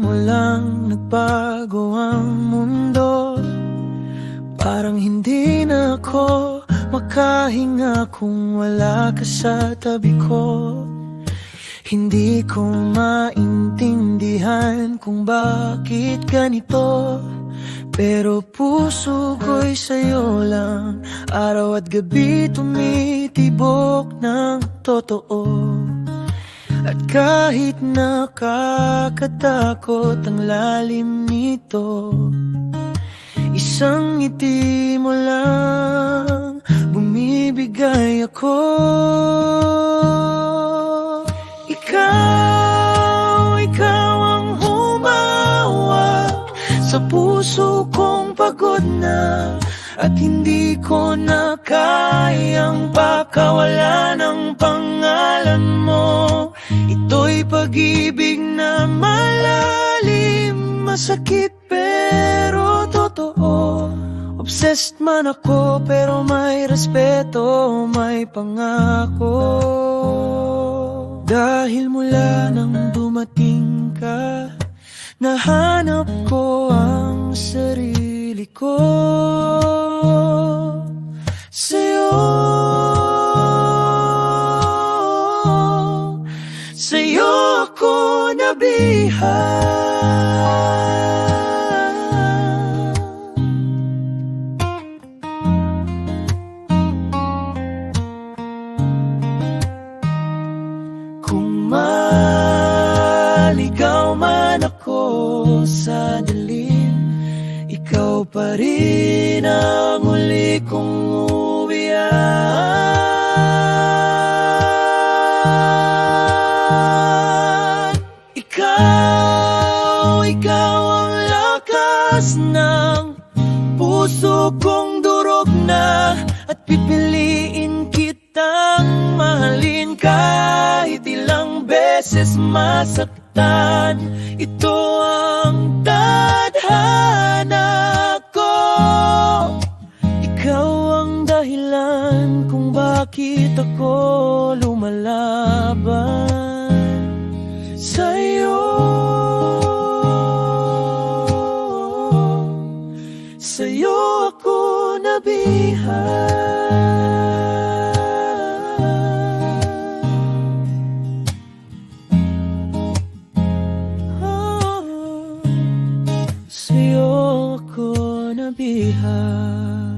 mo lang nagbago ang mundo. Parang hindi na ako makahinga kung wala ka sa tabi ko. Hindi ko maintindihan kung bakit ganito, pero puso ko'y sa'yo lang. Araw at gabi tumitibok ng totoo. At kahit nakakatakot ang lalim nito, isang ngiti mo lang bumibigay ako. Ikaw ang humawak sa puso kong pagod na, at hindi ko na kayang pakawalan ang pangalan mo. Ito'y pag-ibig na malalim, masakit pero totoo. Obsessed man ako pero may respeto, may pangako. Dahil mula nang dumating ka, nahanap ko ang sarili ko. Sa'yo ako nabihan. Kung maligaw man ako sa dilim, ikaw pa rin ang huli kong uwian. Ikaw ang lakas ng puso kong durog na, at pipiliin kitang mahalin kahit ilang beses masaktan. Ito ang tadhana ko. Ikaw ang dahilan kung bakit ako lumalaban sa'yo. Sa'yo ako nabihan. Sa'yo ako nabihan.